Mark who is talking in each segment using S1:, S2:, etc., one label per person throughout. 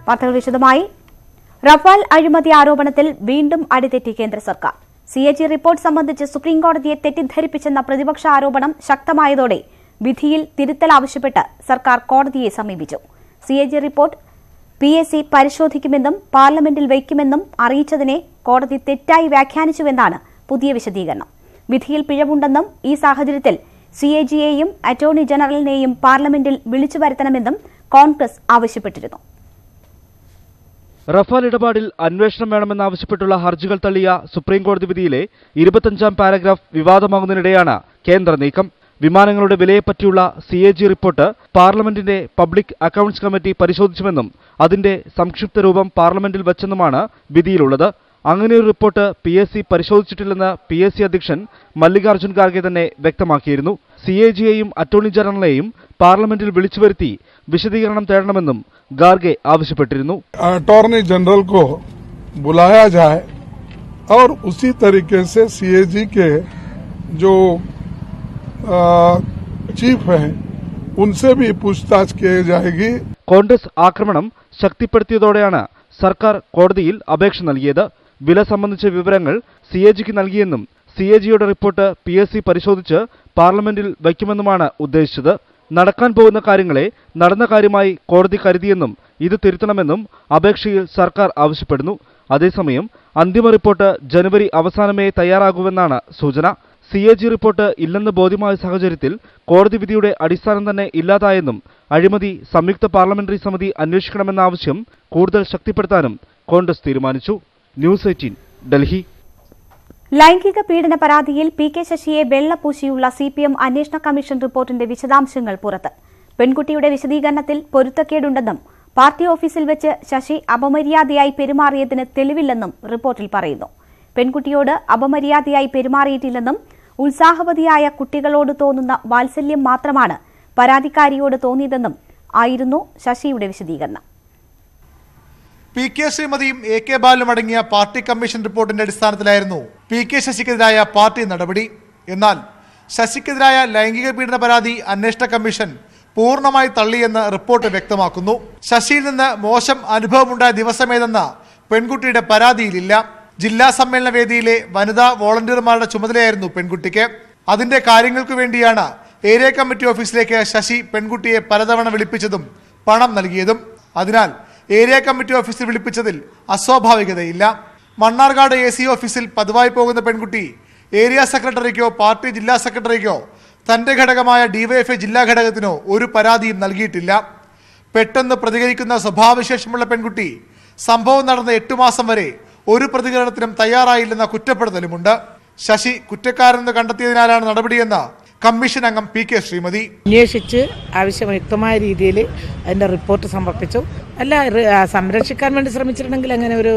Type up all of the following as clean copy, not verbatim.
S1: വാർത്തകൾ വിശദമായി. റഫാൽ അഴിമതി ആരോപണത്തിൽ വീണ്ടും അടിതെറ്റി കേന്ദ്ര സർക്കാർ. CAG റിപ്പോർട്ട് സംബന്ധിച്ച് സുപ്രീംകോടതിയെ തെറ്റിദ്ധരിപ്പിച്ചെന്ന പ്രതിപക്ഷ ആരോപണം ശക്തമായതോടെ വിധിയിൽ തിരുത്തൽ ആവശ്യപ്പെട്ട് സർക്കാർ കോടതിയെ സമീപിച്ചു. CAG റിപ്പോർട്ട് PSC പരിശോധിക്കുമെന്നും പാർലമെന്റിൽ വയ്ക്കുമെന്നും അറിയിച്ചതിനെ കോടതി തെറ്റായി വ്യാഖ്യാനിച്ചുവെന്നാണ് പുതിയ വിശദീകരണം. വിധിയിൽ പിഴവുണ്ടെന്നും ഈ സാഹചര്യത്തിൽ CAGയെയും അറ്റോർണി ജനറലിനെയും പാർലമെന്റിൽ വിളിച്ചു വരുത്തണമെന്നും കോൺഗ്രസ് ആവശ്യപ്പെട്ടിരുന്നു.
S2: റഫാൽ ഇടപാടിൽ അന്വേഷണം വേണമെന്നാവശ്യപ്പെട്ടുള്ള ഹർജികൾ തള്ളിയ സുപ്രീംകോടതി വിധിയിലെ 25-ാം പാരഗ്രാഫ് വിവാദമാകുന്നതിനിടെയാണ് കേന്ദ്ര നീക്കം. വിമാനങ്ങളുടെ വിലയെപ്പറ്റിയുള്ള CAG റിപ്പോർട്ട് പാർലമെന്റിന്റെ പബ്ലിക് അക്കൌണ്ട്സ് കമ്മിറ്റി പരിശോധിച്ചുവെന്നും അതിന്റെ സംക്ഷിപ്ത രൂപം പാർലമെന്റിൽ വച്ചെന്നുമാണ് വിധിയിലുള്ളത്. അങ്ങനെയൊരു റിപ്പോർട്ട് PSC പരിശോധിച്ചിട്ടില്ലെന്ന് PSC അധ്യക്ഷൻ മല്ലികാർജ്ജുൻ ഖാർഗെ തന്നെ വ്യക്തമാക്കിയിരുന്നു. CAGയെയും അറ്റോർണി ജനറലിനെയും പാർലമെന്റിൽ വിളിച്ചുവരുത്തി വിശദീകരണം തേടണമെന്നും ഖാർഗെ ആവശ്യപ്പെട്ടിരുന്നു.
S3: अटॉर्नी जनरल को बुलाया जाए और उसी तरीके से CAG के जो चीफ हैं उनसे भी पूछताछ की जाएगी.
S2: കോൺഗ്രസ് ആക്രമണം ശക്തിപ്പെടുത്തിയതോടെയാണ് സർക്കാർ കോടതിയിൽ അപേക്ഷ നൽകിയത്. വില സംബന്ധിച്ച വിവരങ്ങൾ CAGക്ക് നൽകിയെന്നും CAGയുടെ റിപ്പോർട്ട് PSC പരിശോധിച്ച് പാർലമെന്റിൽ വയ്ക്കുമെന്നുമാണ് ഉദ്ദേശിച്ചത്. നടക്കാൻ പോകുന്ന കാര്യങ്ങളെ നടന്ന കാര്യമായി കോടതി കരുതിയെന്നും ഇത് തിരുത്തണമെന്നും അപേക്ഷയിൽ സർക്കാർ ആവശ്യപ്പെടുന്നു. അതേസമയം അന്തിമ റിപ്പോർട്ട് ജനുവരി അവസാനമേ തയ്യാറാകുമെന്നാണ് സൂചന. CAG റിപ്പോർട്ട് ഇല്ലെന്ന് ബോധ്യമായ സാഹചര്യത്തിൽ കോടതി വിധിയുടെ അടിസ്ഥാനം തന്നെ ഇല്ലാതായെന്നും അഴിമതി സംയുക്ത പാർലമെന്ററി സമിതി അന്വേഷിക്കണമെന്ന ആവശ്യം കൂടുതൽ ശക്തിപ്പെടുത്താനും കോൺഗ്രസ് തീരുമാനിച്ചു. ന്യൂസ് 18 ഡൽഹി.
S1: ലൈംഗിക പീഡന പരാതിയിൽ PK ശശിയെ വെള്ളപൂശിയുള്ള CPM അന്വേഷണ കമ്മീഷൻ റിപ്പോർട്ടിന്റെ വിശദാംശങ്ങൾ പുറത്ത്. പെൺകുട്ടിയുടെ വിശദീകരണത്തിൽ പൊരുത്തക്കേടുണ്ടെന്നും പാർട്ടി ഓഫീസിൽ വെച്ച് ശശി അപമര്യാദയായി പെരുമാറിയതിന് തെളിവില്ലെന്നും റിപ്പോർട്ടിൽ പറയുന്നു. പെൺകുട്ടിയോട് അപമര്യാദയായി പെരുമാറിയിട്ടില്ലെന്നും ഉത്സാഹവതിയായ കുട്ടികളോട് തോന്നുന്ന വാത്സല്യം മാത്രമാണ് പരാതിക്കാരിയോട് തോന്നിയതെന്നും ആയിരുന്നു ശശിയുടെ വിശദീകരണം.
S4: PK ശ്രീമതിയും AK ബാലും അടങ്ങിയ പാർട്ടി കമ്മീഷൻ റിപ്പോർട്ടിന്റെ അടിസ്ഥാനത്തിലായിരുന്നു PK ശശിക്കെതിരായ പാർട്ടി നടപടി. എന്നാൽ ശശിക്കെതിരായ ലൈംഗിക പീഡന പരാതി അന്വേഷണ കമ്മീഷൻ പൂർണ്ണമായി തള്ളിയെന്ന് റിപ്പോർട്ട് വ്യക്തമാക്കുന്നു. ശശിയിൽ നിന്ന് മോശം അനുഭവമുണ്ടായ ദിവസമേതെന്ന പെൺകുട്ടിയുടെ പരാതിയിലില്ല. ജില്ലാ സമ്മേളന വേദിയിലെ വനിതാ വോളണ്ടിയർമാരുടെ ചുമതലയായിരുന്നു പെൺകുട്ടിക്ക്. അതിന്റെ കാര്യങ്ങൾക്കു വേണ്ടിയാണ് ഏരിയ കമ്മിറ്റി ഓഫീസിലേക്ക് ശശി പെൺകുട്ടിയെ പലതവണ വിളിപ്പിച്ചതും പണം നൽകിയതും. അതിനാൽ ഏരിയ കമ്മിറ്റി ഓഫീസിൽ വിളിപ്പിച്ചതിൽ അസ്വാഭാവികതയില്ല. മണ്ണാർക്കാട് AC ഓഫീസിൽ പതിവായി പോകുന്ന പെൺകുട്ടി ഏരിയ സെക്രട്ടറിക്കോ പാർട്ടി ജില്ലാ സെക്രട്ടറിക്കോ തന്റെ ഘടകമായ DYFI ജില്ലാ ഘടകത്തിനോ ഒരു പരാതിയും നൽകിയിട്ടില്ല. പെട്ടെന്ന് പ്രതികരിക്കുന്ന സ്വഭാവവിശേഷമുള്ള പെൺകുട്ടി സംഭവം നടന്ന 8 മാസം വരെ ഒരു പ്രതികരണത്തിനും തയ്യാറായില്ലെന്ന കുറ്റപ്പെടുത്തലുമുണ്ട്. ശശി കുറ്റക്കാരെന്ന് കണ്ടെത്തിയതിനാലാണ് നടപടിയെന്ന് കമ്മീഷൻ അംഗം PK ശ്രീമതി.
S5: അന്വേഷിച്ച് ആവശ്യയുക്തമായ രീതിയിൽ അതിന്റെ റിപ്പോർട്ട് സമർപ്പിച്ചു. അല്ല, സംരക്ഷിക്കാൻ വേണ്ടി ശ്രമിച്ചിട്ടുണ്ടെങ്കിൽ അങ്ങനെ ഒരു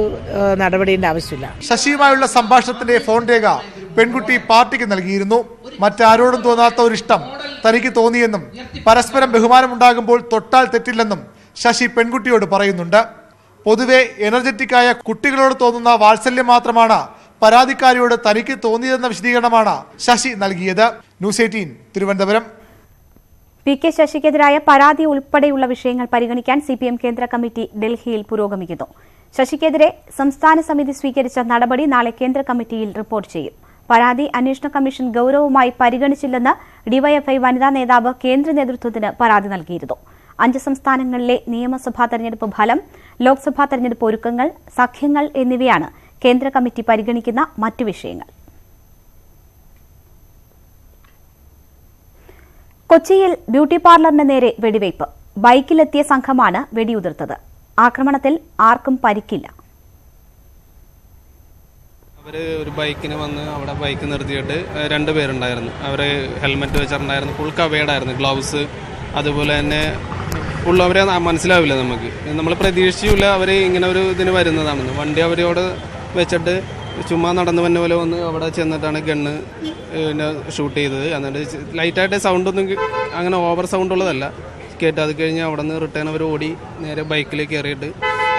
S5: നടപടിയുടെ ആവശ്യമില്ല.
S4: ശശിയുമായുള്ള സംഭാഷണത്തിന്റെ ഫോൺ രേഖ പെൺകുട്ടി പാർട്ടിക്ക് നൽകിയിരുന്നു. മറ്റാരോടും തോന്നാത്ത ഒരു ഇഷ്ടം തനിക്ക് തോന്നിയെന്നും പരസ്പരം ബഹുമാനമുണ്ടാകുമ്പോൾ തൊട്ടാൽ തെറ്റില്ലെന്നും ശശി പെൺകുട്ടിയോട് പറയുന്നുണ്ട്. പൊതുവെ എനർജറ്റിക്കായ കുട്ടികളോട് തോന്നുന്ന വാത്സല്യം മാത്രമാണ് പരാതിക്കാരിയോട് തനിക്ക് തോന്നിയതെന്ന വിശദീകരണമാണ് ശശി നൽകിയത്. ന്യൂസ് 18 തിരുവനന്തപുരം.
S1: PK ശശിക്കെതിരായ പരാതി ഉൾപ്പെടെയുള്ള വിഷയങ്ങൾ പരിഗണിക്കാൻ CPM കേന്ദ്ര കമ്മിറ്റി ഡൽഹിയിൽ പുരോഗമിക്കുന്നു. ശശിക്കെതിരെ സംസ്ഥാന സമിതി സ്വീകരിച്ച നടപടി നാളെ കേന്ദ്ര കമ്മിറ്റിയിൽ റിപ്പോർട്ട് ചെയ്യും. പരാതി അന്വേഷണ കമ്മീഷൻ ഗൌരവമായി പരിഗണിച്ചില്ലെന്ന് DYFI വനിതാ നേതാവ് കേന്ദ്ര നേതൃത്വത്തിന് പരാതി നൽകിയിരുന്നു. 5 സംസ്ഥാനങ്ങളിലെ നിയമസഭാ തെരഞ്ഞെടുപ്പ് ഫലം, ലോക്സഭാ തെരഞ്ഞെടുപ്പ് ഒരുക്കങ്ങൾ, സഖ്യങ്ങൾ എന്നിവയാണ് കേന്ദ്ര കമ്മിറ്റി പരിഗണിക്കുന്ന മറ്റു വിഷയങ്ങൾ. കൊച്ചിയിൽ ബ്യൂട്ടി പാർലറിന് നേരെ വെടിവയ്പ്. ബൈക്കിലെത്തിയ സംഘമാണ് വെടിയുതിർത്തത്. ആക്രമണത്തിൽ ആർക്കും പരിക്കില്ല.
S6: അവര് ഒരു ബൈക്കിന് വന്ന് അവിടെ ബൈക്ക് നിർത്തിയിട്ട് 2 പേരുണ്ടായിരുന്നു. അവര് ഹെൽമെറ്റ് വെച്ചിട്ടുണ്ടായിരുന്നു, ഫുൾ കവേർഡായിരുന്നു, ഗ്ലൗസ്. അതുപോലെ തന്നെ ഉള്ളവരെ മനസ്സിലാവില്ല നമുക്ക്. നമ്മൾ പ്രതീക്ഷിച്ചില്ല അവർ ഇങ്ങനെ ഒരു ഇതിന് വരുന്നതാണെന്ന്. വണ്ടി അവരോട് വെച്ചിട്ട് ചുമ്മാ നടന്നു വന്ന പോലെ വന്ന് അവിടെ ചെന്നിട്ടാണ് ഗണ്ണ് ഷൂട്ട് ചെയ്തത്. എന്നിട്ട് ലൈറ്റായിട്ട് സൗണ്ടൊന്നും അങ്ങനെ ഓവർ സൗണ്ട് ഉള്ളതല്ല കേട്ട്. അത് കഴിഞ്ഞ് അവിടെ നിന്ന് റിട്ടേൺ അവർ ഓടി നേരെ ബൈക്കിൽ കയറിയിട്ട്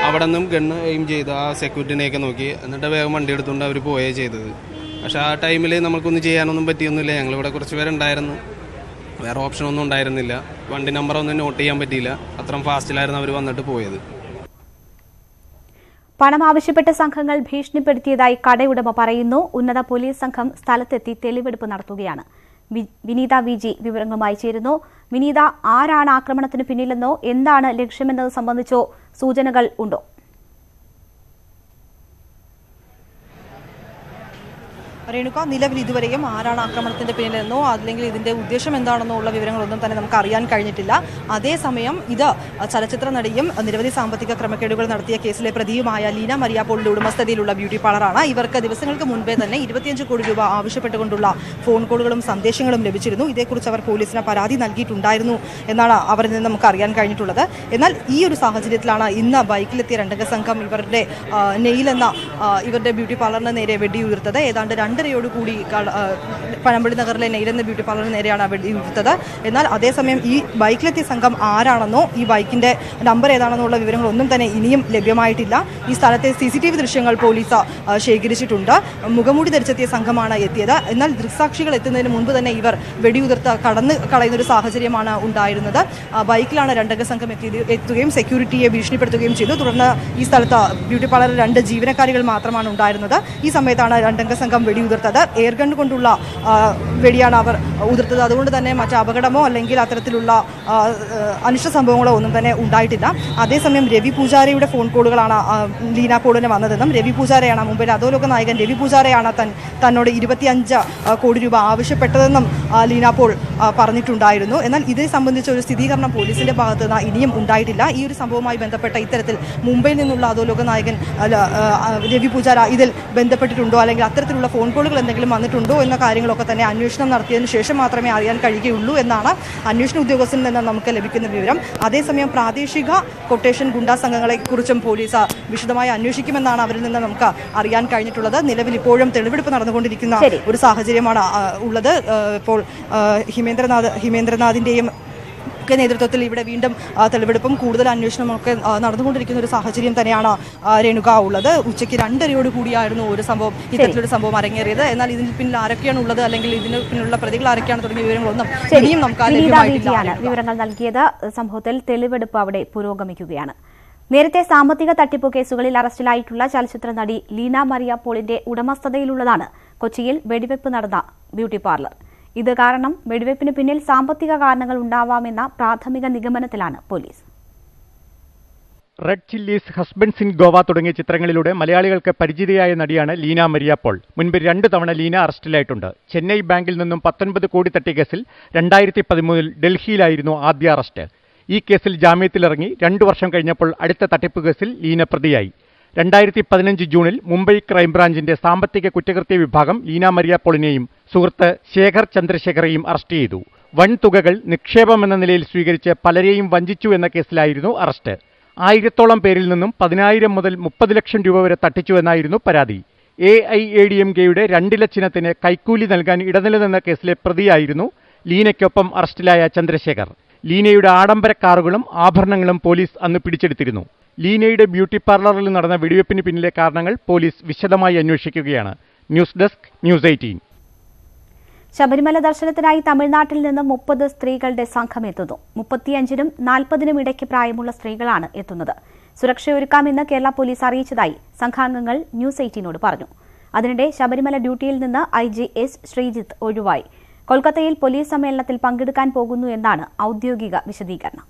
S6: അവിടെ നിന്നും ഗണ്ണ് എയിം ചെയ്ത് ആ സെക്യൂരിറ്റിനെയൊക്കെ നോക്കി. എന്നിട്ട് വേഗം വണ്ടി എടുത്തുകൊണ്ട് അവർ പോയേ ചെയ്തത്. പക്ഷെ ആ ടൈമിൽ നമുക്കൊന്നും ചെയ്യാനൊന്നും പറ്റിയൊന്നുമില്ല. ഞങ്ങളിവിടെ കുറച്ച് പേരുണ്ടായിരുന്നു, വേറെ ഓപ്ഷനൊന്നും ഉണ്ടായിരുന്നില്ല. വണ്ടി നമ്പറൊന്നും നോട്ട് ചെയ്യാൻ പറ്റിയില്ല. അത്രയും ഫാസ്റ്റിലായിരുന്നു അവർ വന്നിട്ട് പോയത്.
S1: പണം ആവശ്യപ്പെട്ട സംഘങ്ങൾ ഭീഷണിപ്പെടുത്തിയതായി കടയുടമ പറയുന്നു. ഉന്നത പോലീസ് സംഘം സ്ഥലത്തെത്തി തെളിവെടുപ്പ് നടത്തുകയാണ്. വിനീത വി.ജി. വിവരങ്ങളുമായി ചേരുന്നു. വിനീത, ആരാണ് ആക്രമണത്തിന് പിന്നിലെന്നോ എന്താണ് ലക്ഷ്യമെന്നത് സംബന്ധിച്ചോ സൂചനകൾ ഉണ്ടോ?
S7: രേണുക, നിലവിൽ ഇതുവരെയും ആരാണ് ആക്രമണത്തിന്റെ പിന്നിലെന്നോ അല്ലെങ്കിൽ ഇതിന്റെ ഉദ്ദേശം എന്താണെന്നോ ഉള്ള വിവരങ്ങളൊന്നും തന്നെ നമുക്ക് അറിയാൻ കഴിഞ്ഞിട്ടില്ല. അതേസമയം ഇത് ചലച്ചിത്ര നടിയും നിരവധി സാമ്പത്തിക ക്രമക്കേടുകൾ നടത്തിയ കേസിലെ പ്രതിയുമായ ലീന മരിയ പോളിന്റെ ഉടമസ്ഥതയിലുള്ള ബ്യൂട്ടി പാർലറാണ്. ഇവർക്ക് ദിവസങ്ങൾക്ക് മുൻപേ തന്നെ 25 കോടി രൂപ ആവശ്യപ്പെട്ടുകൊണ്ടുള്ള ഫോൺ കോളുകളും സന്ദേശങ്ങളും ലഭിച്ചിരുന്നു. ഇതേക്കുറിച്ച് അവർ പോലീസിന് പരാതി നൽകിയിട്ടുണ്ടായിരുന്നു എന്നാണ് അവരിൽ നിന്ന് നമുക്ക് അറിയാൻ കഴിഞ്ഞിട്ടുള്ളത്. എന്നാൽ ഈ ഒരു സാഹചര്യത്തിലാണ് ഇന്ന് ബൈക്കിലെത്തിയ രണ്ടംഗ സംഘം ഇവരുടെ നെയിൽ എന്ന ഇവരുടെ ബ്യൂട്ടി പാർലറിന് നേരെ വെടിയുതിർത്തത്. ഏതാണ്ട് 2:30 പനമ്പള്ളി നഗറിലെ നെയിൽ എന്ന ബ്യൂട്ടി പാർലറിന് നേരെയാണ് വെടിയുതിർത്തത്. എന്നാൽ അതേസമയം ഈ ബൈക്കിലെത്തിയ സംഘം ആരാണെന്നോ ഈ ബൈക്കിന്റെ നമ്പർ ഏതാണെന്നുള്ള വിവരങ്ങളൊന്നും തന്നെ ഇനിയും ലഭ്യമായിട്ടില്ല. ഈ സ്ഥലത്തെ CCTV ദൃശ്യങ്ങൾ പോലീസ് ശേഖരിച്ചിട്ടുണ്ട്. മുഖംമൂടി ധരിച്ചെത്തിയ സംഘമാണ് എത്തിയത്. എന്നാൽ ദൃക്സാക്ഷികൾ എത്തുന്നതിന് മുൻപ് തന്നെ ഇവർ വെടിയുതിർത്ത് കടന്നു കളയുന്ന ഒരു സാഹചര്യമാണ് ഉണ്ടായിരുന്നത്. ബൈക്കിലാണ് രണ്ടംഗ സംഘം എത്തുകയും സെക്യൂരിറ്റിയെ ഭീഷണിപ്പെടുത്തുകയും ചെയ്തു. തുടർന്ന് ഈ സ്ഥലത്ത് ബ്യൂട്ടി പാർലറിൽ 2 ജീവനക്കാരികൾ മാത്രമാണ് ഉണ്ടായിരുന്നത്. ഈ സമയത്താണ് രണ്ടംഗ സംഘം വെടിയുതിർത്തത്. എയർഗൺ കൊണ്ടുള്ള വെടിയാണ് അവർ ഉതിർത്തത്. അതുകൊണ്ട് തന്നെ മറ്റ് അപകടമോ അല്ലെങ്കിൽ അത്തരത്തിലുള്ള അനിഷ്ട സംഭവങ്ങളോ ഒന്നും തന്നെ ഉണ്ടായിട്ടില്ല. അതേസമയം രവി പൂജാരയുടെ ഫോൺ കോളുകളാണ് ലീന പോളിന് വന്നതെന്നും രവി പൂജാരയാണ് മുംബൈയിലെ അധോലോക നായകൻ രവി പൂജാരയാണ് തന്നോട് 25 കോടി രൂപ ആവശ്യപ്പെട്ടതെന്നും ലീന പോൾ പറഞ്ഞിട്ടുണ്ടായിരുന്നു. എന്നാൽ ഇതേ സംബന്ധിച്ച ഒരു സ്ഥിരീകരണം പോലീസിന്റെ ഭാഗത്ത് നിന്ന് ഇനിയും ഉണ്ടായിട്ടില്ല. ഈ ഒരു സംഭവവുമായി ബന്ധപ്പെട്ട ഇത്തരത്തിൽ മുംബൈയിൽ നിന്നുള്ള അധോലോക നായകൻ രവി പൂജാര ഇതിൽ ബന്ധപ്പെട്ടിട്ടുണ്ടോ അല്ലെങ്കിൽ അത്തരത്തിലുള്ള ഫോൺ കോളുകൾ എന്തെങ്കിലും വന്നിട്ടുണ്ടോ എന്ന കാര്യങ്ങളൊക്കെ തന്നെ അന്വേഷണം നടത്തിയതിനു ശേഷം മാത്രമേ അറിയാൻ കഴിയുകയുള്ളൂ എന്നാണ് അന്വേഷണ ഉദ്യോഗസ്ഥരിൽ നിന്ന് നമുക്ക് ലഭിക്കുന്ന വിവരം. അതേസമയം പ്രാദേശിക കൊട്ടേഷൻ ഗുണ്ടാ സംഘങ്ങളെ കുറിച്ചും പോലീസ് വിശദമായി അന്വേഷിക്കുമെന്നാണ് അവരിൽ നിന്ന് നമുക്ക് അറിയാൻ കഴിഞ്ഞിട്ടുള്ളത്. നിലവിൽ ഇപ്പോഴും തെളിവെടുപ്പ് നടന്നുകൊണ്ടിരിക്കുന്ന ഒരു സാഹചര്യമാണ് ഉള്ളത്. ഇപ്പോൾ ഹിമേന്ദ്രനാഥിന്റെയും ഒക്കെ നേതൃത്വത്തിൽ ഇവിടെ വീണ്ടും തെളിവെടുപ്പും കൂടുതൽ അന്വേഷണമൊക്കെ നടന്നുകൊണ്ടിരിക്കുന്ന ഒരു സാഹചര്യം തന്നെയാണ് രേണുക ഉള്ളത്. ഉച്ചയ്ക്ക് 2:30 ഒരു സംഭവം ഇത്തരത്തിലൊരു സംഭവം അരങ്ങേറിയത്. എന്നാൽ ഇതിന് പിന്നിൽ ആരൊക്കെയാണ് ഉള്ളത് അല്ലെങ്കിൽ ഇതിന് പിന്നിലുള്ള പ്രതികൾ ആരൊക്കെയാണ് തുടങ്ങിയ വിവരങ്ങളൊന്നും ഇനിയും നമുക്ക് ലഭ്യമായിട്ടില്ല.
S1: വിവരങ്ങൾ നൽകിയത്. സംഭവത്തിൽ തെളിവെടുപ്പ് അവിടെ പുരോഗമിക്കുകയാണ്. നേരത്തെ സാമ്പത്തിക തട്ടിപ്പ് കേസുകളിൽ അറസ്റ്റിലായിട്ടുള്ള ചലച്ചിത്ര നടി ലീന മരിയ പോളിന്റെ ഉടമസ്ഥതയിലുള്ളതാണ് കൊച്ചിയിൽ വെടിവെപ്പ് നടന്ന ബ്യൂട്ടി പാർലർ. ഇത് കാരണം വെടിവെപ്പിന് പിന്നിൽ സാമ്പത്തിക കാരണങ്ങൾ ഉണ്ടാവാമെന്ന പ്രാഥമിക നിഗമനത്തിലാണ് police.
S8: Red chillies, husbands in Goa തുടങ്ങിയ ചിത്രങ്ങളിലൂടെ മലയാളികൾക്ക് പരിചിതയായ നടിയാണ് ലീന മരിയ പോൾ. മുൻപ് 2 തവണ ലീന അറസ്റ്റിലായിട്ടുണ്ട്. ചെന്നൈ ബാങ്കിൽ നിന്നും 19 കോടി തട്ടിയ കേസിൽ 2013 ഡൽഹിയിലായിരുന്നു ആദ്യ അറസ്റ്റ്. ഈ കേസിൽ ജാമ്യത്തിലിറങ്ങി 2 വർഷം കഴിഞ്ഞപ്പോൾ അടുത്ത തട്ടിപ്പ് കേസിൽ ലീന പ്രതിയായി. 2015 ജൂണിൽ മുംബൈ ക്രൈംബ്രാഞ്ചിന്റെ സാമ്പത്തിക കുറ്റകൃത്യ വിഭാഗം ലീന മരിയ പോളിനെയും സുഹൃത്ത് ശേഖർ ചന്ദ്രശേഖറെയും അറസ്റ്റ് ചെയ്തു. വൻ തുകകൾ നിക്ഷേപമെന്ന നിലയിൽ സ്വീകരിച്ച് പലരെയും വഞ്ചിച്ചു എന്ന കേസിലായിരുന്നു അറസ്റ്റ്. 1000-ഓളം പേരിൽ നിന്നും 10,000 മുതൽ 30 ലക്ഷം രൂപ വരെ തട്ടിച്ചുവെന്നായിരുന്നു പരാതി. AIADMKയുടെ 2 ഇല ചിഹ്നത്തിന് കൈക്കൂലി നൽകാൻ ഇടനിലനിന്ന കേസിലെ പ്രതിയായിരുന്നു ലീനയ്ക്കൊപ്പം അറസ്റ്റിലായ ചന്ദ്രശേഖർ. ലീനയുടെ ആഡംബര കാറുകളും ആഭരണങ്ങളും പോലീസ് അന്ന് പിടിച്ചെടുത്തിരുന്നു. ലീനയുടെ ബ്യൂട്ടി പാർലറിൽ നടന്ന വെടിവെപ്പിന് പിന്നിലെ കാരണങ്ങൾ പോലീസ് വിശദമായി അന്വേഷിക്കുകയാണ്. News desk, news 18.
S1: ശബരിമല ദർശനത്തിനായി തമിഴ്നാട്ടിൽ നിന്ന് 30 സ്ത്രീകളുടെ സംഘം എത്തുന്നു. 35-നും 40-നും ഇടയ്ക്ക് പ്രായമുള്ള സ്ത്രീകളാണ് എത്തുന്നത്. സുരക്ഷയൊരുക്കാമെന്ന് കേരള പോലീസ് അറിയിച്ചതായി സംഘാംഗങ്ങൾ ന്യൂസ് 18നോട് പറഞ്ഞു. അതിനിടെ ശബരിമല ഡ്യൂട്ടിയിൽ നിന്ന് IG S ശ്രീജിത്ത് ഒഴിവായി. കൊൽക്കത്തയിൽ പോലീസ് സമ്മേളനത്തിൽ പങ്കെടുക്കാൻ പോകുന്നു എന്നാണ് ഔദ്യോഗിക വിശദീകരണം.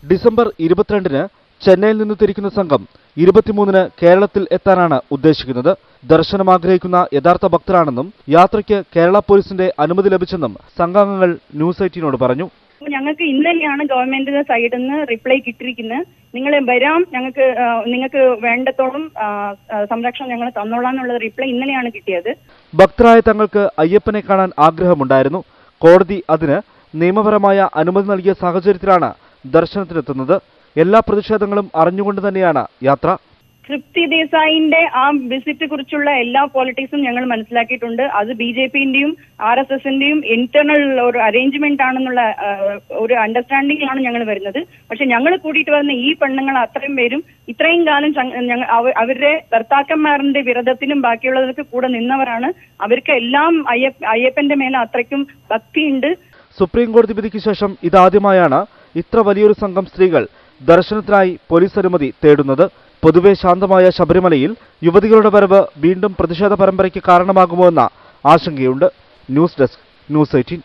S2: ഡിസംബർ 22-ന് ചെന്നൈയിൽ നിന്ന് തിരിക്കുന്ന സംഘം 23-ന് കേരളത്തിൽ എത്താനാണ് ഉദ്ദേശിക്കുന്നത്. ദർശനം ആഗ്രഹിക്കുന്ന യഥാർത്ഥ ഭക്തരാണെന്നും യാത്രയ്ക്ക് കേരള പോലീസിന്റെ അനുമതി ലഭിച്ചെന്നും സംഘാംഗങ്ങൾ ന്യൂസ് 18നോട് പറഞ്ഞു.
S9: ഞങ്ങൾക്ക് ഇന്നലെയാണ് ഗവൺമെന്റിന്റെ സൈഡിൽ നിന്ന് റിപ്ലൈ കിട്ടിയിരിക്കുന്നത്. നിങ്ങൾ വരാം, നിങ്ങൾക്ക് വേണ്ടത്തോളം സംരക്ഷണം ഞങ്ങൾ തന്നോളാന്നുള്ള റിപ്ലൈ ഇന്നലെയാണ് കിട്ടിയത്.
S2: ഭക്തരായ തങ്ങൾക്ക് അയ്യപ്പനെ കാണാൻ ആഗ്രഹമുണ്ടായിരുന്നു. കോടതി അതിന് നിയമപരമായ അനുമതി നൽകിയ സാഹചര്യത്തിലാണ് ദർശനത്തിനെത്തുന്നത്. എല്ലാ പ്രതിഷേധങ്ങളും അറിഞ്ഞുകൊണ്ട് തന്നെയാണ് യാത്ര.
S9: തൃപ്തി ദേശായിന്റെ ആ വിസിറ്റ് കുറിച്ചുള്ള എല്ലാ പോളിറ്റിക്സും ഞങ്ങൾ മനസ്സിലാക്കിയിട്ടുണ്ട്. അത് BJPന്റെയും RSSന്റെയും ഇന്റേണൽ ഒരു അറേഞ്ച്മെന്റ് ആണെന്നുള്ള ഒരു അണ്ടർസ്റ്റാൻഡിംഗിലാണ് ഞങ്ങൾ വരുന്നത്. പക്ഷെ ഞങ്ങൾ കൂടിയിട്ട് വരുന്ന ഈ പെണ്ണുങ്ങൾ അത്രയും പേരും ഇത്രയും കാലം അവരുടെ ഭർത്താക്കന്മാരുടെ വിരതത്തിനും ബാക്കിയുള്ളവർക്ക് കൂടെ നിന്നവരാണ്. അവർക്ക് എല്ലാം അയ്യപ്പന്റെ മേലെ അത്രയ്ക്കും ഭക്തിയുണ്ട്.
S2: സുപ്രീം കോടതി വിധിക്ക് ശേഷം ഇതാദ്യമായാണ് ഇത്ര വലിയൊരു സംഘം സ്ത്രീകൾ ദർശനത്തിനായി പോലീസ് അനുമതി തേടുന്നത്. പൊതുവെ ശാന്തമായ ശബരിമലയിൽ യുവതികളുടെ വരവ് വീണ്ടും പ്രതിഷേധ പരമ്പരയ്ക്ക് കാരണമാകുമോ എന്ന ആശങ്കയുണ്ട്. News desk news 18.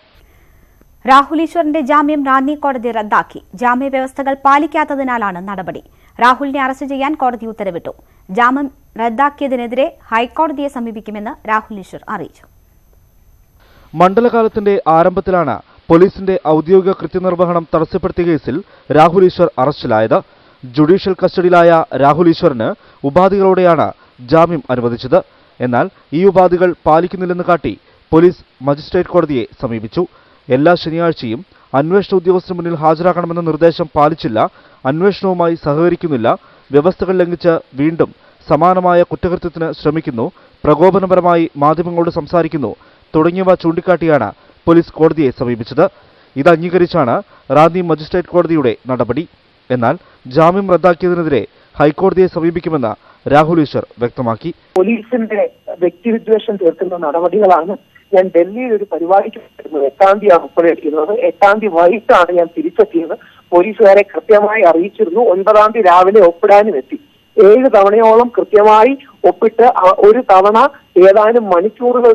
S1: രാഹുൽ ഈശ്വറിന്റെ ജാമ്യം റാന്നി കോടതി റദ്ദാക്കി. ജാമ്യവ്യവസ്ഥകൾ പാലിക്കാത്തതിനാലാണ് നടപടി. രാഹുലിനെ അറസ്റ്റ് ചെയ്യാൻ കോടതി ഉത്തരവിട്ടു. ജാമ്യം റദ്ദാക്കിയതിനെതിരെ ഹൈക്കോടതിയെ സമീപിക്കുമെന്ന് രാഹുൽ ഈശ്വർ അറിയിച്ചു.
S2: മണ്ഡലകാലത്തിന്റെ ആരംഭത്തിലാണ് പോലീസിന്റെ ഔദ്യോഗിക കൃത്യനിർവഹണം തടസ്സപ്പെടുത്തിയ കേസിൽ രാഹുൽ ഈശ്വർ അറസ്റ്റിലായത്. ജുഡീഷ്യൽ കസ്റ്റഡിയിലായ രാഹുൽ ഈശ്വറിന് ഉപാധികളോടെയാണ് ജാമ്യം അനുവദിച്ചത്. എന്നാൽ ഈ ഉപാധികൾ പാലിക്കുന്നില്ലെന്ന് കാട്ടി പോലീസ് മജിസ്ട്രേറ്റ് കോടതിയെ സമീപിച്ചു. എല്ലാ ശനിയാഴ്ചയും അന്വേഷണ ഉദ്യോഗസ്ഥന് മുന്നിൽ ഹാജരാക്കണമെന്ന നിർദ്ദേശം പാലിച്ചില്ല, അന്വേഷണവുമായി സഹകരിക്കുന്നില്ല, വ്യവസ്ഥകൾ ലംഘിച്ച് വീണ്ടും സമാനമായ കുറ്റകൃത്യത്തിന് ശ്രമിക്കുന്നു, പ്രകോപനപരമായി മാധ്യമങ്ങളോട് സംസാരിക്കുന്നു തുടങ്ങിയവ ചൂണ്ടിക്കാട്ടിയാണ് പോലീസ് കോടതിയെ സമീപിച്ചത്. ഇത് അംഗീകരിച്ചാണ് റാന്നി മജിസ്ട്രേറ്റ് കോടതിയുടെ നടപടി. എന്നാൽ ജാമ്യം റദ്ദാക്കിയതിനെതിരെ ഹൈക്കോടതിയെ സമീപിക്കുമെന്ന് രാഹുൽ ഈശ്വർ വ്യക്തമാക്കി.
S10: പോലീസിന്റെ വ്യക്തിവിദ്വേഷം തീർക്കുന്ന നടപടികളാണ്. ഞാൻ ഡൽഹിയിൽ ഒരു പരിപാടിക്ക് 8-ാം തീയതിയാണ് ഒപ്പിടേണ്ടിയിരുന്നത്. 8-ാം തീയതി വൈകിട്ടാണ് ഞാൻ തിരിച്ചെത്തിയത്. പോലീസുകാരെ കൃത്യമായി അറിയിച്ചിരുന്നു. 9-ാം തീയതി രാവിലെ ഒപ്പിടാനും എത്തി. 7 തവണയോളം കൃത്യമായി ഒപ്പിട്ട് ഒരു തവണ ഏതാനും മണിക്കൂറുകൾ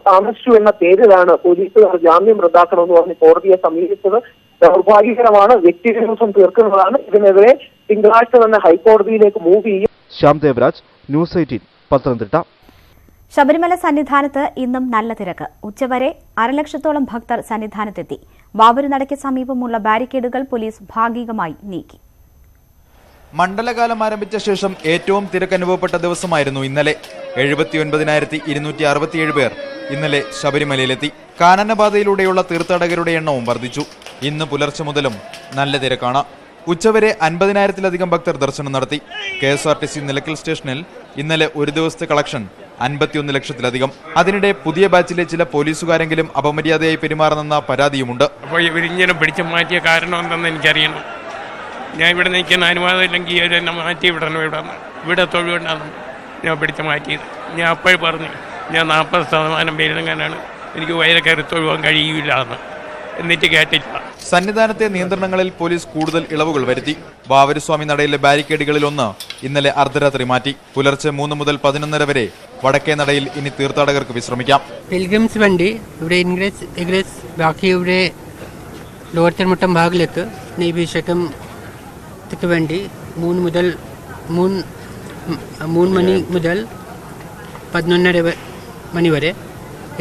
S10: താമസിച്ചു എന്ന പേരിലാണ് പോലീസുകാർ ജാമ്യം റദ്ദാക്കണമെന്ന് പറഞ്ഞ് കോടതിയെ സമീപിച്ചത്. ദൗർഭാഗ്യകരമാണ്, വ്യക്തിവിരോധം തീർക്കുന്നതാണ്. ഇതിനെതിരെ തിങ്കളാഴ്ച തന്നെ ഹൈക്കോടതിയിലേക്ക് മൂവ് ചെയ്യും.
S2: ശ്യാം ദേവരാജ്, ന്യൂസ് 18, പത്തനംതിട്ട.
S1: ശബരിമല സന്നിധാനത്ത് ഇന്നും നല്ല തിരക്ക്. ഉച്ചവരെ 1,00,000-ഓളം ഭക്തർ സന്നിധാനത്തെത്തി. വാവരുനടയ്ക്ക് സമീപമുള്ള ബാരിക്കേഡുകൾ പോലീസ് ഭാഗികമായി നീക്കി.
S11: മണ്ഡലകാലം ആരംഭിച്ച ശേഷം ഏറ്റവും തിരക്ക് അനുഭവപ്പെട്ട ദിവസമായിരുന്നു ഇന്നലെ. 79,267 പേർ ഇന്നലെ ശബരിമലയിലെത്തി. കാനനപാതയിലൂടെയുള്ള തീർത്ഥാടകരുടെ എണ്ണവും വർദ്ധിച്ചു. ഇന്ന് പുലർച്ചെ മുതലും നല്ല തിരക്കാണ്. ഉച്ചവരെ 50,000-ലധികം ഭക്തർ ദർശനം നടത്തി. KSRTC നിലയ്ക്കൽ സ്റ്റേഷനിൽ ഇന്നലെ ഒരു ദിവസത്തെ കളക്ഷൻ 51 ലക്ഷത്തിലധികം. അതിനിടെ പുതിയ ബാച്ചിലെ ചില പോലീസുകാരെങ്കിലും അപമര്യാദയായി പെരുമാറുന്ന പരാതിയുമുണ്ട്.
S12: അപ്പോൾ ഇവരിങ്ങനെ പിടിച്ചു മാറ്റിയ കാരണം എന്തെന്ന് എനിക്കറിയണം. ഞാൻ ഇവിടെ നിൽക്കുന്ന അനുവാദം ഇല്ലെങ്കിൽ എന്നെ മാറ്റി വിടണം. ഇവിടെ തൊഴിലുണ്ടാകും ഞാൻ പിടിച്ചു മാറ്റിയത്. ഞാൻ അപ്പോഴും പറഞ്ഞു ഞാൻ 40% പേരിനങ്ങാനാണ്, എനിക്ക് വയലെ കയറി തൊഴുവാൻ കഴിയില്ല എന്ന്. എന്നിട്ട് കേട്ടില്ല.
S11: സന്നിധാനത്തെ നിയന്ത്രണങ്ങളിൽ പോലീസ് കൂടുതൽ ഇളവുകൾ വരുത്തി. വാവരുസ്വാമി നടയിലെ ബാരിക്കേഡുകളിൽ ഒന്ന് ഇന്നലെ അർദ്ധരാത്രി മാറ്റി. പുലർച്ചെ 3 മുതൽ 11:30 വരെ വടക്കേ നടയിൽ ഇനി തീർത്ഥാടകർക്ക് വിശ്രമിക്കാം.
S13: പിൽഗ്രിംസ് വണ്ടി ഇവിടെ ഇൻഗ്രസ് ബാക്കി ഇവിടെ ലോവർ ചെറുമുട്ടം ഭാഗിലേക്ക് നെയ്ഭിഷേകത്തിന് വേണ്ടി 3 മണി മുതൽ 11:30 മണി വരെ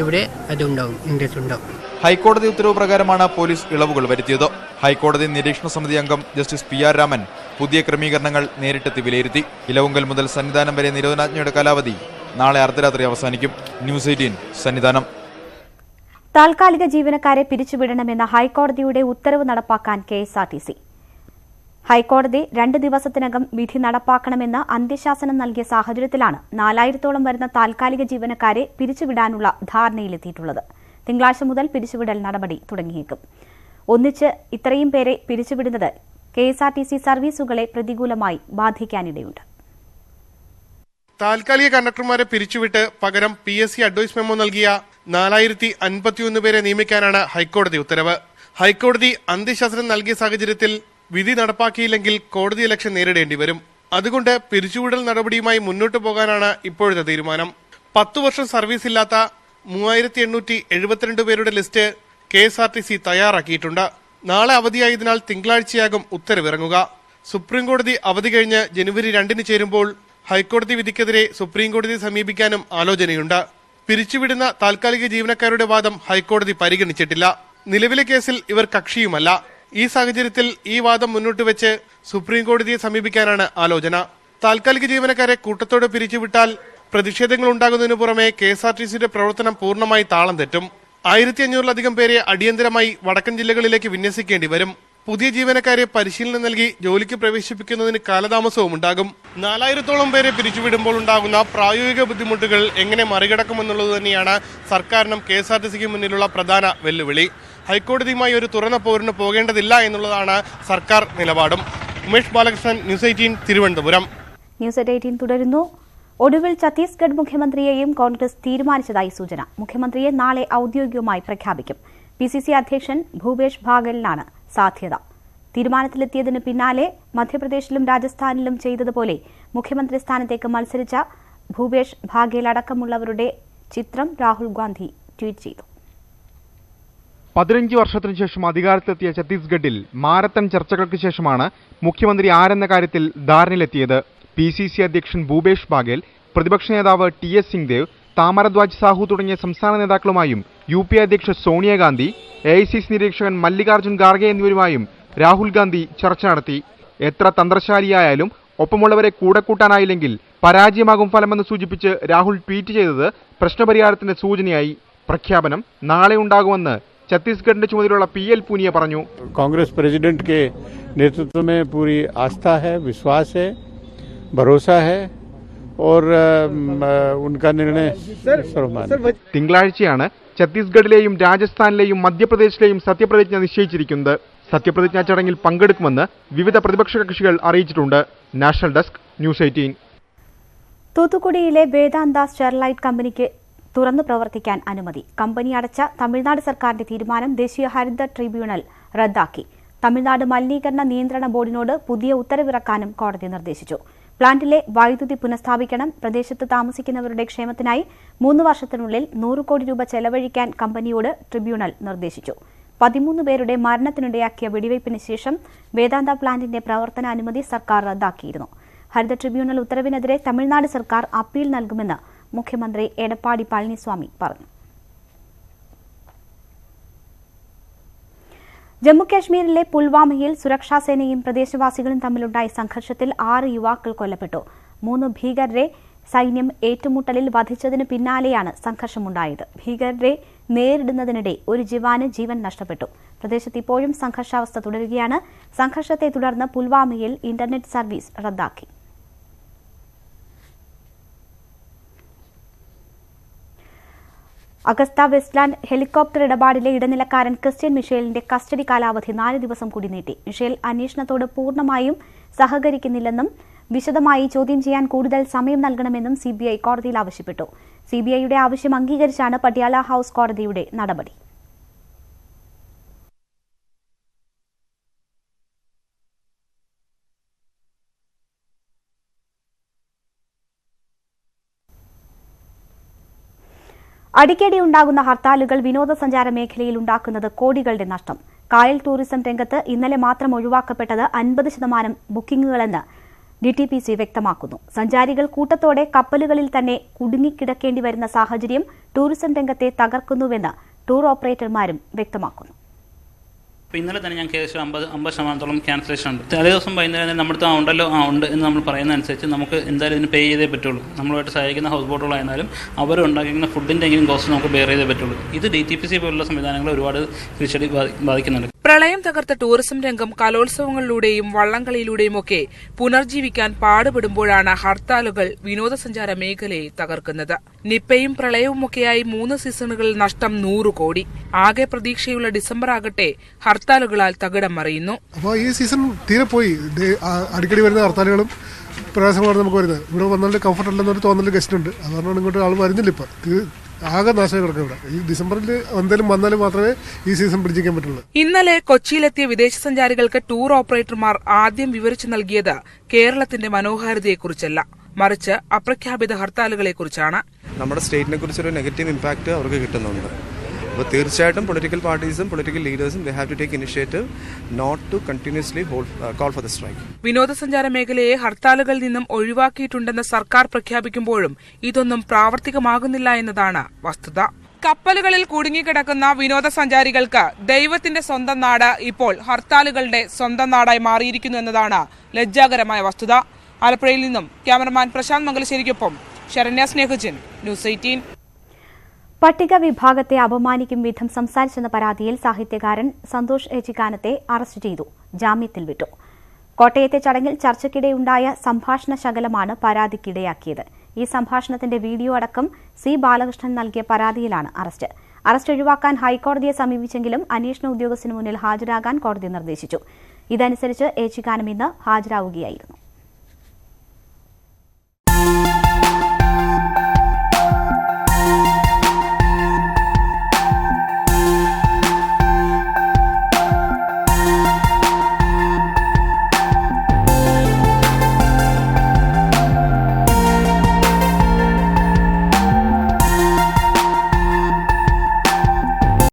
S13: ഇവിടെ അതുണ്ടാവും, ഇൻഗ്രസ് ഉണ്ടാവും.
S11: ഹൈക്കോടതി ഉത്തരവ് പ്രകാരമാണ് പോലീസ് ഇളവുകൾ വരുത്തിയത്. ഹൈക്കോടതി നിരീക്ഷണ സമിതി അംഗം ജസ്റ്റിസ് PR രാമൻ പുതിയ ക്രമീകരണങ്ങൾ നേരിട്ടെത്തി വിലയിരുത്തി. ഇലവുങ്കൽ മുതൽ സന്നിധാനം വരെ നിരോധനാജ്ഞയുടെ കാലാവധി നാളെ അർദ്ധരാത്രി അവസാനിക്കും. ന്യൂസ് 18 സന്നിധാനം.
S1: താൽക്കാലിക ജീവനക്കാരെ പിരിച്ചുവിടണമെന്ന ഹൈക്കോടതിയുടെ ഉത്തരവ് നടപ്പാക്കാൻ KSRTC. ഹൈക്കോടതി 2 ദിവസത്തിനകം വിധി നടപ്പാക്കണമെന്ന് അന്ത്യശാസനം നൽകിയ സാഹചര്യത്തിലാണ് 4,000-ഓളം വരുന്ന താൽക്കാലിക ജീവനക്കാരെ പിരിച്ചുവിടാനുള്ള ധാരണയിലെത്തിയിട്ടുള്ളത്. തിങ്കളാഴ്ച മുതൽ പിരിച്ചുവിടൽ നടപടി തുടങ്ങിയേക്കും. ഒന്നിച്ച് ഇത്രയും പേരെ പിരിച്ചുവിടുന്നത് KSRTC സർവീസുകളെ പ്രതികൂലമായി ബാധിക്കാനിടയുണ്ട്.
S14: താൽക്കാലിക കണ്ടക്ടർമാരെ പിരിച്ചുവിട്ട് പകരം PSC അഡ്വൈസ് മെമ്മോ നൽകിയ 4,051 പേരെ നിയമിക്കാനാണ് ഹൈക്കോടതി ഉത്തരവ്. ഹൈക്കോടതി അന്ത്യശാസനം നൽകിയ സാഹചര്യത്തിൽ വിധി നടപ്പാക്കിയില്ലെങ്കിൽ കോടതിയലക്ഷ്യം നേരിടേണ്ടി വരും. അതുകൊണ്ട് പിരിച്ചുവിടൽ നടപടിയുമായി മുന്നോട്ടു പോകാനാണ് ഇപ്പോഴത്തെ തീരുമാനം. 10 വർഷം സർവീസ് ഇല്ലാത്ത 3,872 പേരുടെ ലിസ്റ്റ് KSRTC തയ്യാറാക്കിയിട്ടുണ്ട്. നാളെ അവധിയായതിനാൽ തിങ്കളാഴ്ചയാകും ഉത്തരവിറങ്ങുക. സുപ്രീംകോടതി അവധി കഴിഞ്ഞ് ജനുവരി 2-ന് ചേരുമ്പോൾ ഹൈക്കോടതി വിധിക്കെതിരെ സുപ്രീംകോടതിയെ സമീപിക്കാനും ആലോചനയുണ്ട്. പിരിച്ചുവിടുന്ന താൽക്കാലിക ജീവനക്കാരുടെ വാദം ഹൈക്കോടതി പരിഗണിച്ചിട്ടില്ല. നിലവിലെ കേസിൽ ഇവർ കക്ഷിയുമല്ല. ഈ സാഹചര്യത്തിൽ ഈ വാദം മുന്നോട്ട് വെച്ച് സുപ്രീംകോടതിയെ സമീപിക്കാനാണ് ആലോചന. താൽക്കാലിക ജീവനക്കാരെ കൂട്ടത്തോടെ പിരിച്ചുവിട്ടാൽ പ്രതിഷേധങ്ങൾ ഉണ്ടാകുന്നതിനു പുറമെ KSRTCയുടെ പ്രവർത്തനം പൂർണ്ണമായി താളം തെറ്റും. 1,500-ലധികം പേരെ അടിയന്തരമായി വടക്കൻ ജില്ലകളിലേക്ക് വിന്യസിക്കേണ്ടി വരും. പുതിയ ജീവനക്കാരെ പരിശീലനം നൽകി ജോലിക്ക് പ്രവേശിപ്പിക്കുന്നതിന് കാലതാമസവും ഉണ്ടാകും. 4,000-ഓളം പേരെ പിരിച്ചുവിടുമ്പോൾ ഉണ്ടാകുന്ന പ്രായോഗിക ബുദ്ധിമുട്ടുകൾ എങ്ങനെ മറികടക്കുമെന്നുള്ളത് തന്നെയാണ് സർക്കാരിനും KSRTCക്ക് മുന്നിലുള്ള പ്രധാന വെല്ലുവിളി. ഹൈക്കോടതിയുമായി ഒരു തുറന്ന പോരിന് പോകേണ്ടതില്ല എന്നുള്ളതാണ് സർക്കാർ നിലപാടും. ഉമേഷ് ബാലകൃഷ്ണൻ, ന്യൂസ് 18, തിരുവനന്തപുരം.
S1: ന്യൂസ് 18 തുടരുന്നു. ഒടുവിൽ ഛത്തീസ്ഗഡ് മുഖ്യമന്ത്രിയെയും കോൺഗ്രസ് തീരുമാനിച്ചതായി സൂചന. മുഖ്യമന്ത്രിയെ നാളെ ഔദ്യോഗികമായി പ്രഖ്യാപിക്കും. PCC അധ്യക്ഷൻ ഭൂപേഷ് ഭാഗലിനാണ് സാധ്യത. തീരുമാനത്തിലെത്തിയതിന് പിന്നാലെ മധ്യപ്രദേശിലും രാജസ്ഥാനിലും ചെയ്തതുപോലെ മുഖ്യമന്ത്രി സ്ഥാനത്തേക്ക് മത്സരിച്ച ഭൂപേഷ് ഭാഗേൽ അടക്കമുള്ളവരുടെ ചിത്രം രാഹുൽ ഗാന്ധി ട്വീറ്റ് ചെയ്തു.
S15: 15 വർഷത്തിനു ശേഷം അധികാരത്തിലെത്തിയ ഛത്തീസ്ഗഡിൽ മാരത്തൺ ചർച്ചകൾക്ക് ശേഷമാണ് മുഖ്യമന്ത്രി ആരെന്ന കാര്യത്തിൽ ധാരണയിലെത്തിയത്. PCC അധ്യക്ഷൻ ഭൂപേഷ് ബാഗേൽ, പ്രതിപക്ഷ നേതാവ് TS സിംഗ്ദേവ്, താമരധ്വജ് സാഹു തുടങ്ങിയ സംസ്ഥാന നേതാക്കളുമായും UP അധ്യക്ഷ സോണിയാഗാന്ധി, AICC നിരീക്ഷകൻ മല്ലികാർജ്ജുൻ ഖാർഗെ എന്നിവരുമായും രാഹുൽ ഗാന്ധി ചർച്ച നടത്തി. എത്ര തന്ത്രശാലിയായാലും ഒപ്പമുള്ളവരെ കൂടെ കൂട്ടാനായില്ലെങ്കിൽ പരാജയമാകും ഫലമെന്ന് സൂചിപ്പിച്ച് രാഹുൽ ട്വീറ്റ് ചെയ്തത് പ്രശ്നപരിഹാരത്തിന്റെ സൂചനയായി. പ്രഖ്യാപനം നാളെ ഉണ്ടാകുമെന്ന് ഛത്തീസ്ഗഡിന്റെ ചുമതലയുള്ള PL പൂനിയ പറഞ്ഞു.
S16: कांग्रेस प्रेसिडेंट के नेतृत्व में पूरी आस्था है, विश्वास है, भरोसा है और उनका निर्णय सर्वमान्य.
S15: തിങ്കളാഴ്ചയാണ് ഛത്തീസ്ഗഡിലെയും രാജസ്ഥാനിലെയും മധ്യപ്രദേശിലെയും സത്യപ്രതിജ്ഞ നിശ്ചയിച്ചിരിക്കുന്നത്. സത്യപ്രതിജ്ഞാ ചടങ്ങിൽ പങ്കെടുക്കുമെന്ന് വിവിധ പ്രതിപക്ഷ കക്ഷികൾ അറിയിച്ചിട്ടുണ്ട്. National desk, news 18.
S1: തൂത്തുക്കുടിയിലെ വേദാന്ത സ്റ്റെർലൈറ്റ് കമ്പനിക്ക് തുറന്നു പ്രവർത്തിക്കാൻ അനുമതി. കമ്പനി അടച്ച തമിഴ്നാട് സർക്കാരിന്റെ തീരുമാനം ദേശീയ ഹരിത ട്രിബ്യൂണൽ റദ്ദാക്കി. തമിഴ്നാട് മലിനീകരണ നിയന്ത്രണ ബോർഡിനോട് പുതിയ ഉത്തരവിറക്കാനും കോടതി നിർദ്ദേശിച്ചു. പ്ലാന്റിലെ വൈദ്യുതി പുനഃസ്ഥാപിക്കണം. പ്രദേശത്ത് താമസിക്കുന്നവരുടെ ക്ഷേമത്തിനായി 3 വർഷത്തിനുള്ളിൽ 100 കോടി രൂപ ചെലവഴിക്കാൻ കമ്പനിയോട് ട്രിബ്യൂണൽ നിർദ്ദേശിച്ചു. 13 പേരുടെ മരണത്തിനിടയാക്കിയ വെടിവയ്പിന് ശേഷം വേദാന്ത പ്ലാന്റിന്റെ പ്രവർത്തനാനുമതി സർക്കാർ റദ്ദാക്കിയിരുന്നു. ഹരിത ട്രിബ്യൂണൽ ഉത്തരവിനെതിരെ തമിഴ്നാട് സർക്കാർ അപ്പീൽ നൽകുമെന്ന് മുഖ്യമന്ത്രി എടപ്പാടി പളനിസ്വാമി പറഞ്ഞു. ജമ്മുകാശ്മീരിലെ പുൽവാമയിൽ സുരക്ഷാസേനയും പ്രദേശവാസികളും തമ്മിലുണ്ടായ സംഘർഷത്തിൽ 6 യുവാക്കൾ കൊല്ലപ്പെട്ടു. 3 ഭീകരരെ സൈന്യം ഏറ്റുമുട്ടലിൽ വധിച്ചതിന് പിന്നാലെയാണ് സംഘർഷമുണ്ടായത്. ഭീകരരെ നേരിടുന്നതിനിടെ ഒരു ജവാന് ജീവൻ നഷ്ടപ്പെട്ടു. പ്രദേശത്ത് ഇപ്പോഴും സംഘർഷാവസ്ഥ തുടരുകയാണ്. സംഘർഷത്തെ തുടർന്ന് പുൽവാമയിൽ ഇന്റർനെറ്റ് സർവീസ് റദ്ദാക്കി. അഗസ്ത വെസ്റ്റ്ലാൻഡ് ഹെലികോപ്റ്റർ ഇടപാടിലെ ഇടനിലക്കാരൻ ക്രിസ്ത്യൻ മിഷേലിന്റെ കസ്റ്റഡി കാലാവധി 4 ദിവസം കൂടി നീട്ടി. മിഷേൽ അന്വേഷണത്തോട് പൂർണ്ണമായും സഹകരിക്കുന്നില്ലെന്നും വിശദമായി ചോദ്യം ചെയ്യാൻ കൂടുതൽ സമയം നൽകണമെന്നും CBI കോടതിയിൽ ആവശ്യപ്പെട്ടു. CBIയുടെ ആവശ്യം അംഗീകരിച്ചാണ് പട്യാല ഹൌസ് കോടതിയുടെ നടപടി. അടിക്കടി ഉണ്ടാകുന്ന ഹർത്താലുകൾ വിനോദസഞ്ചാര മേഖലയിൽ ഉണ്ടാക്കുന്നത് കോടികളുടെ നഷ്ടം. കായൽ ടൂറിസം രംഗത്ത് ഇന്നലെ മാത്രം ഒഴിവാക്കപ്പെട്ടത് 50% ബുക്കിംഗുകളെന്ന് DTPC വ്യക്തമാക്കുന്നു. സഞ്ചാരികൾ കൂട്ടത്തോടെ കപ്പലുകളിൽ തന്നെ കുടുങ്ങിക്കിടക്കേണ്ടി വരുന്ന സാഹചര്യം ടൂറിസം രംഗത്തെ തകർക്കുന്നുവെന്ന് ടൂർ ഓപ്പറേറ്റർമാരും വ്യക്തമാക്കുന്നു.
S17: ഇന്നലെ തന്നെ ഞങ്ങൾക്ക് ഏകദേശം 50% ക്യാൻസലേഷൻ ഉണ്ട്. തലേ ദിവസം വൈകുന്നേരം നമ്മുടെ ഉണ്ടല്ലോ ഉണ്ട് എന്ന് നമ്മൾ പറയുന്ന അനുസരിച്ച് നമുക്ക് എന്തായാലും ഇതിന് പേ ചെയ്തേ പറ്റുള്ളൂ. നമ്മളുമായിട്ട് സഹായിക്കുന്ന ഹൗസ് ബോട്ടുകളായിരുന്നാലും അവർ ഉണ്ടാക്കിക്കുന്ന ഫുഡിൻ്റെ എങ്കിലും കോസ്റ്റ് നമുക്ക് ബെയർ ചെയ്തേ പറ്റുള്ളൂ. ഇത് DTPC പോലുള്ള സംവിധാനങ്ങൾ ഒരുപാട് തിരിച്ചടി ബാധിക്കുന്നുണ്ട്.
S18: പ്രളയം തകർത്ത ടൂറിസം രംഗം കലോത്സവങ്ങളിലൂടെയും വള്ളംകളിയിലൂടെയും ഒക്കെ പുനർജീവിക്കാൻ പാടുപെടുമ്പോഴാണ് ഹർത്താലുകൾ വിനോദസഞ്ചാര മേഖലയെ തകർക്കുന്നത്. നിപ്പയും പ്രളയവുമൊക്കെയായി 3 സീസണുകളിൽ നഷ്ടം 100 കോടി. ആകെ പ്രതീക്ഷയുള്ള ഡിസംബർ ആകട്ടെ ഹർത്താലുകളാൽ തകിടം മറിയുന്നു.
S19: അപ്പോൾ ഈ സീസൺ തീരെ പോയി. അടിക്കടി വരുന്ന ഹർത്താലുകളും പ്രയാസങ്ങളാണ് നമുക്ക് വരുന്നത്. ഇവിടെ വന്നാൽ കംഫർട്ട് അല്ലെന്നൊരു തോന്നൽ ഗസ്റ്റ് ഉണ്ട്. അതുകൊണ്ടാണ് ഇങ്ങോട്ട് ആൾ വരുന്നില്ല. ഇപ്പം ആകെ നാശമായി കിടക്കും ഇവിടെ. ഈ ഡിസംബറിൽ എന്തെങ്കിലും വന്നാലും മാത്രമേ ഈ സീസൺ പിടിച്ചിരിക്കാൻ പറ്റുള്ളൂ.
S18: ഇന്നലെ കൊച്ചിയിലെത്തിയ വിദേശ സഞ്ചാരികൾക്ക് ടൂർ ഓപ്പറേറ്റർമാർ ആദ്യം വിവരിച്ചു നൽകിയത് കേരളത്തിന്റെ മനോഹാരിതയെക്കുറിച്ചല്ല, മറിച്ച് അപ്രഖ്യാപിത ഹർത്താലുകളെക്കുറിച്ചാണ്.
S20: നമ്മുടെ സ്റ്റേറ്റിനെ കുറിച്ചൊരു നെഗറ്റീവ് ഇമ്പാക്ട് അവർക്ക് കിട്ടുന്നുണ്ട്. അപ്പോൾ തീർച്ചയായിട്ടും പൊളിറ്റിക്കൽ പാർട്ടീസും പൊളിറ്റിക്കൽ ലീഡേഴ്സും they have to take initiative not to continuously call for the strike.
S18: വിനോദസഞ്ചാര മേഖലയെ ഹർത്താലുകളിൽ നിന്നും ഒഴിവാക്കിയിട്ടുണ്ടെന്ന് സർക്കാർ പ്രഖ്യാപിക്കുമ്പോഴും ഇതൊന്നും പ്രാവർത്തികമാകുന്നില്ല എന്നതാണ് വസ്തുത. കപ്പലുകളിൽ കുടുങ്ങിക്കിടക്കുന്ന വിനോദസഞ്ചാരികൾക്ക് ദൈവത്തിന്റെ സ്വന്തം നാട് ഇപ്പോൾ ഹർത്താലുകളുടെ സ്വന്തം നാടായി മാറിയിരിക്കുന്നു എന്നതാണ് ലജ്ജാകരമായ വസ്തുത. ആലപ്പുഴയിൽ നിന്നും ക്യാമറമാൻ പ്രശാന്ത് മംഗലശ്ശേരിക്കൊപ്പം ശരണ്യ സ്നേഹജൻ, ന്യൂസ് 18.
S1: പട്ടിക വിഭാഗത്തെ അപമാനിക്കും വിധം സംസാരിച്ചെന്ന പരാതിയിൽ സാഹിത്യകാരൻ സന്തോഷ് ഏച്ചിക്കാനത്തെ അറസ്റ്റ് ചെയ്തു. ജാമ്യത്തിൽ വിട്ടു. കോട്ടയത്തെ ചടങ്ങിൽ ചർച്ചയ്ക്കിടെയുണ്ടായ സംഭാഷണ ശകലമാണ് പരാതിക്കിടയാക്കിയത്. ഈ സംഭാഷണത്തിന്റെ വീഡിയോ അടക്കം C. ബാലകൃഷ്ണൻ നൽകിയ പരാതിയിലാണ് അറസ്റ്റ്. അറസ്റ്റ് ഒഴിവാക്കാൻ ഹൈക്കോടതിയെ സമീപിച്ചെങ്കിലും അന്വേഷണ ഉദ്യോഗസ്ഥന് മുന്നിൽ ഹാജരാകാൻ കോടതി നിർദ്ദേശിച്ചു. ഇതനുസരിച്ച് ഏച്ചിക്കാനം ഇന്ന് ഹാജരാവുകയായിരുന്നു.